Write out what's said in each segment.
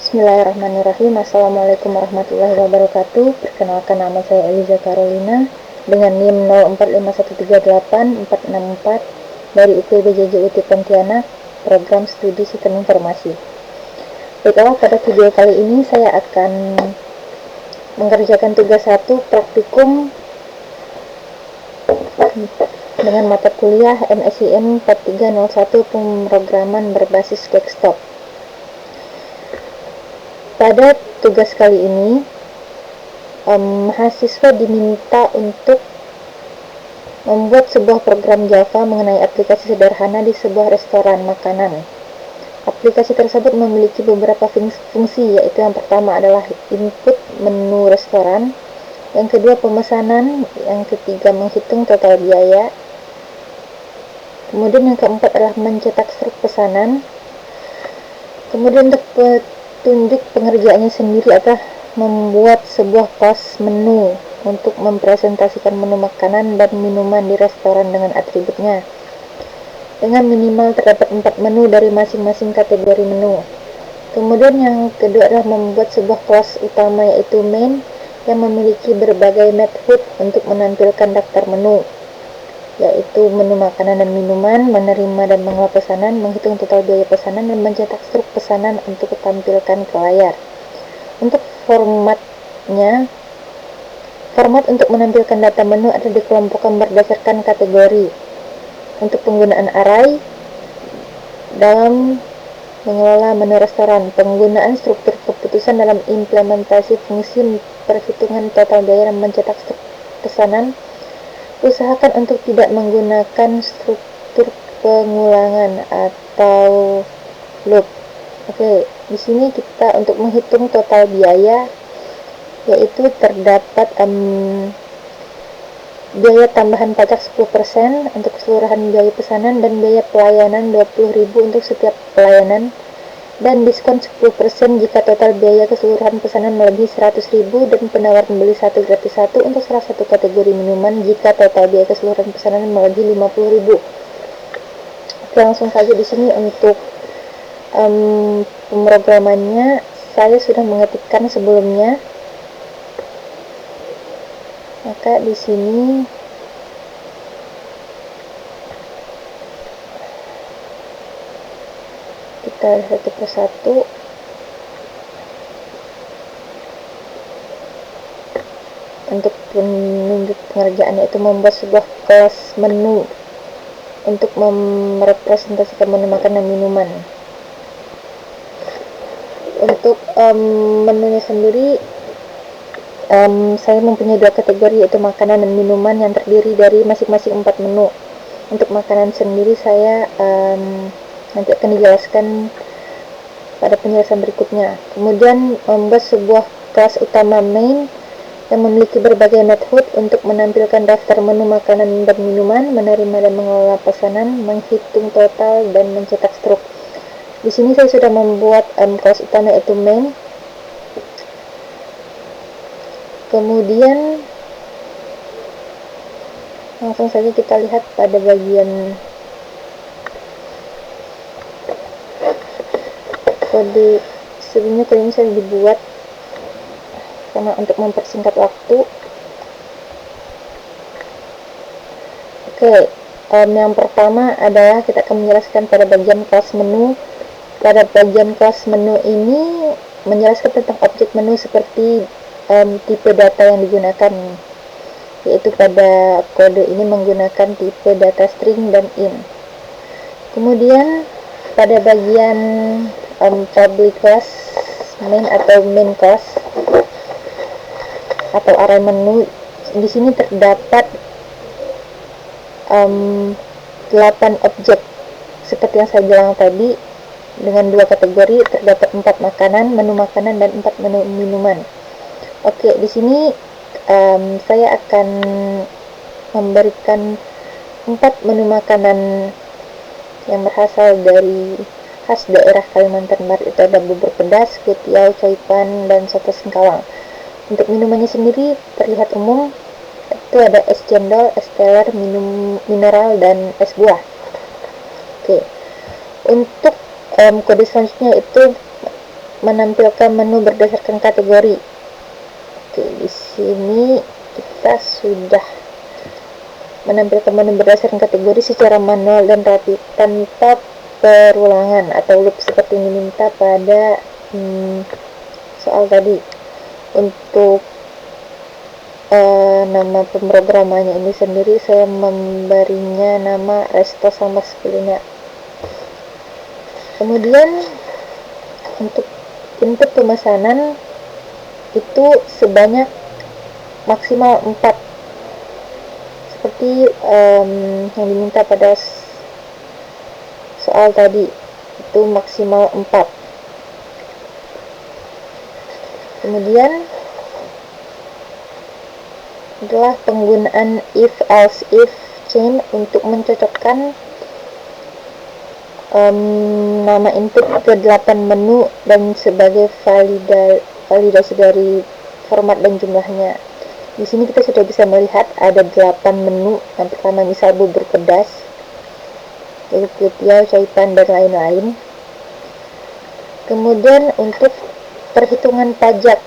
Bismillahirrahmanirrahim. Assalamualaikum warahmatullahi wabarakatuh. Perkenalkan, nama saya Eliza Carolina dengan NIM 0451384464 dari IPB JJUT Pontianak, Program Studi Sistem Informasi. Baiklah, pada video kali ini saya akan mengerjakan tugas 1 praktikum dengan mata kuliah MSIM 4301 pemrograman berbasis desktop. Pada tugas kali ini, mahasiswa diminta untuk membuat sebuah program Java mengenai aplikasi sederhana di sebuah restoran makanan. Aplikasi tersebut memiliki beberapa fungsi, yaitu yang pertama adalah input menu restoran, yang kedua pemesanan, yang ketiga menghitung total biaya, kemudian yang keempat adalah mencetak struk pesanan, kemudian untuk petunjuk pengerjaannya sendiri adalah membuat sebuah kelas menu untuk mempresentasikan menu makanan dan minuman di restoran dengan atributnya, dengan minimal terdapat 4 menu dari masing-masing kategori menu. Kemudian yang kedua adalah membuat sebuah kelas utama, yaitu main, yang memiliki berbagai method untuk menampilkan daftar menu, yaitu menu makanan dan minuman, menerima dan mengolah pesanan, menghitung total biaya pesanan, dan mencetak struk pesanan untuk ditampilkan ke layar. Untuk format untuk menampilkan data menu ada dikelompokkan berdasarkan kategori. Untuk penggunaan array dalam mengelola menu restoran, penggunaan struktur keputusan dalam implementasi fungsi perhitungan total biaya dan mencetak struk pesanan, usahakan untuk tidak menggunakan struktur pengulangan atau loop. Oke, di sini kita untuk menghitung total biaya, yaitu terdapat biaya tambahan pajak 10% untuk keseluruhan biaya pesanan dan biaya pelayanan 20.000 untuk setiap pelayanan, dan diskon 10% jika total biaya keseluruhan pesanan melebihi 100.000, dan penawaran beli satu gratis satu untuk salah satu kategori minuman jika total biaya keseluruhan pesanan melebihi 50.000. Oke, langsung saja di sini untuk pemrogramannya saya sudah mengetikkan sebelumnya. Maka di sini kita satu persatu. Untuk penunjuk pengerjaannya itu membuat sebuah kelas menu untuk merepresentasikan menu makanan dan minuman. Untuk menunya sendiri, saya mempunyai 2 kategori, yaitu makanan dan minuman, yang terdiri dari masing-masing 4 menu. Untuk makanan sendiri saya nanti akan dijelaskan pada penjelasan berikutnya. Kemudian membuat sebuah kelas utama main yang memiliki berbagai method untuk menampilkan daftar menu makanan dan minuman, menerima dan mengelola pesanan, menghitung total, dan mencetak struk. Di sini saya sudah membuat kelas utama, yaitu main. Kemudian langsung saja kita lihat pada bagian kode. Sebelumnya kode ini sudah dibuat karena untuk mempersingkat waktu. Oke, yang pertama adalah kita akan menjelaskan pada bagian kelas menu. Pada bagian kelas menu ini menjelaskan tentang objek menu seperti tipe data yang digunakan, yaitu pada kode ini menggunakan tipe data string dan int. Kemudian pada bagian public class main atau main class atau array menu, di sini terdapat 8 objek seperti yang saya bilang tadi, dengan 2 kategori, terdapat 4 menu makanan dan 4 menu minuman. Oke, di sini saya akan memberikan 4 menu makanan yang berasal dari khas daerah Kalimantan Barat, itu ada bubur pedas, kutiau, coipan, dan soto singkawang. Untuk minumannya sendiri terlihat umum, itu ada es cendol, es teler, minum mineral, dan es buah. Oke, untuk kode selanjutnya itu menampilkan menu berdasarkan kategori. Oke, di sini kita sudah menampilkan menu berdasarkan kategori secara manual dan rapi tanpa perulangan atau loop seperti yang diminta pada soal tadi. Untuk nama pemrogramannya ini sendiri saya memberinya nama Resto Sambas Kuliner. Kemudian untuk input pemesanan itu sebanyak maksimal 4 seperti yang diminta pada soal tadi, itu maksimal 4. Kemudian adalah penggunaan if else if chain untuk mencocokkan nama input ke 8 menu dan sebagai validasi dari format dan jumlahnya. Di sini kita sudah bisa melihat ada 8 menu. Yang pertama misal bubur pedas, yaitu kutiau, caipan, dan lain-lain. Kemudian untuk perhitungan pajak,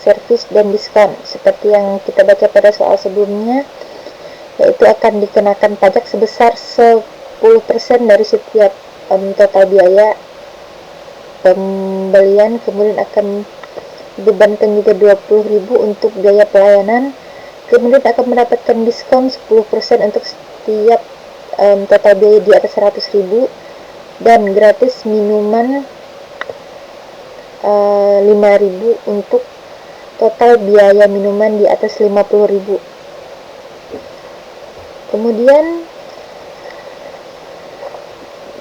servis, dan diskon seperti yang kita baca pada soal sebelumnya, yaitu akan dikenakan pajak sebesar 10% dari setiap total biaya pembelian. Kemudian akan dibebankan juga 20.000 untuk biaya pelayanan. Kemudian akan mendapatkan diskon 10% untuk setiap total biaya di atas 100.000 dan gratis minuman 5.000 untuk total biaya minuman di atas 50.000. Kemudian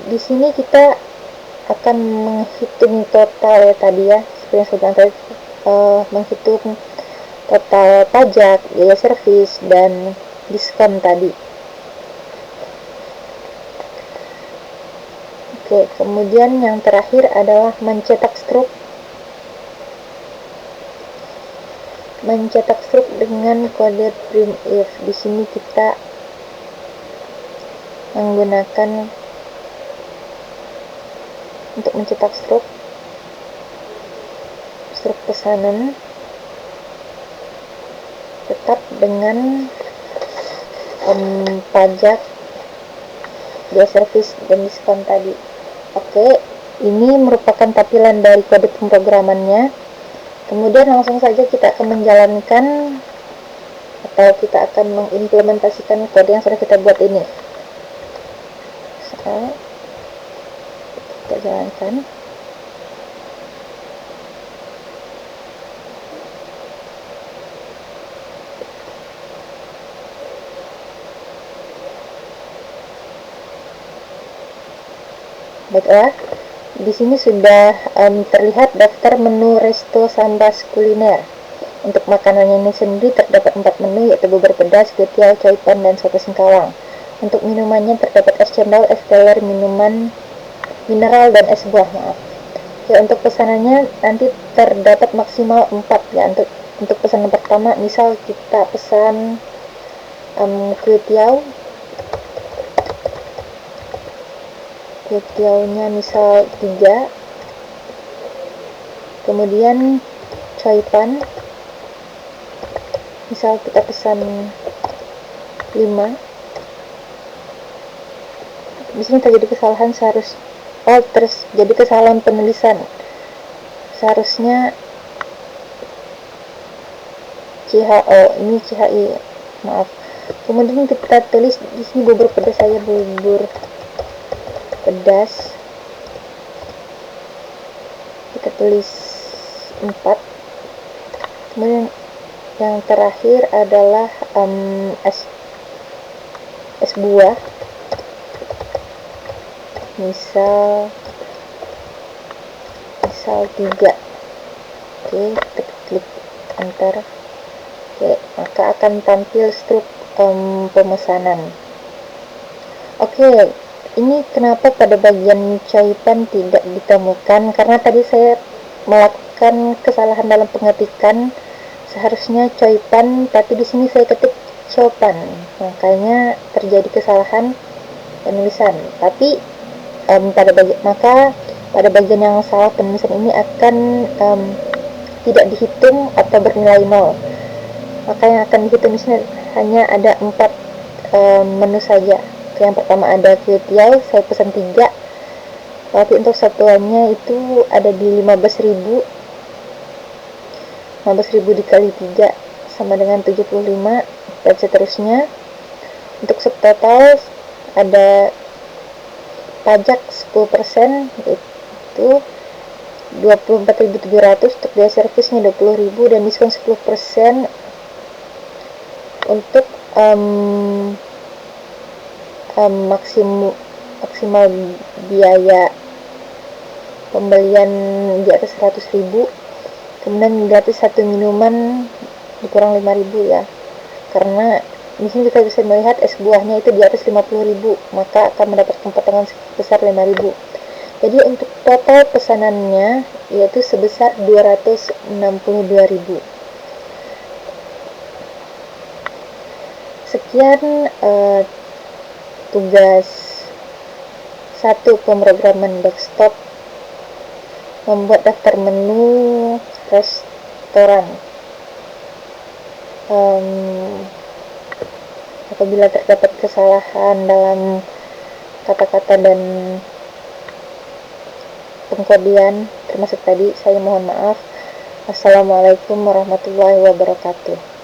di sini kita akan menghitung total ya tadi ya, seperti yang saya bilang tadi, menghitung total pajak, biaya servis, dan diskon tadi. Oke, kemudian yang terakhir adalah mencetak struk. Mencetak struk dengan kode printf. Di sini kita menggunakan untuk mencetak struk pesanan tetap dengan pajak, biaya servis, dan diskon tadi. Oke, ini merupakan tampilan dari kode pemrogramannya. Kemudian langsung saja kita akan menjalankan atau kita akan mengimplementasikan kode yang sudah kita buat ini. Kita jalankan. Baiklah, di sini sudah terlihat daftar menu Resto Sambas Kuliner. Untuk makanannya ini sendiri terdapat 4 menu, yaitu bubur pedas, kutiau, caipan, dan soto singkawang. Untuk minumannya terdapat es cendol, es teler, minuman mineral, dan es buah. Ya, untuk pesanannya nanti terdapat maksimal 4 ya. Untuk pesanan pertama, misal kita pesan kutiaunya misal 3, kemudian caipan misal kita pesan 5. Di sini terjadi kesalahan, terjadi kesalahan penulisan, seharusnya CHO, ini CHI, maaf. Kemudian kita tulis di sini bubur pedas saja, bubur pedas, kita tulis 4. Kemudian yang terakhir adalah es buah, misal 3. Oke, kita klik enter. Oke, maka akan tampil struk pemesanan. Oke, ini kenapa pada bagian caipan tidak ditemukan, karena tadi saya melakukan kesalahan dalam pengetikan. Seharusnya caipan, tapi di sini saya ketik copan, makanya terjadi kesalahan penulisan. Tapi maka pada bagian yang salah penulisan ini akan tidak dihitung atau bernilai 0. Maka yang akan dihitung di sini hanya ada 4 menu saja. Yang pertama ada kuetiao, saya pesan 3, tapi untuk satuannya itu ada di 15.000 dikali 3 sama dengan 75, dan seterusnya. Untuk subtotal ada pajak 10%, yaitu 24.700, untuk biaya servisnya 20.000, dan diskon 10% untuk maksimal biaya pembelian di atas 100.000. Kemudian gratis satu minuman dikurang 5.000 ya, karena di sini kita bisa melihat es buahnya itu di atas 50.000, maka akan mendapatkan potongan sebesar 5.000. Jadi untuk total pesanannya yaitu sebesar 262.000. Sekian tugas 1 pemrograman desktop, membuat daftar menu restoran. Apabila terdapat kesalahan dalam kata-kata dan pengkodian termasuk tadi, saya mohon maaf. Assalamualaikum warahmatullahi wabarakatuh.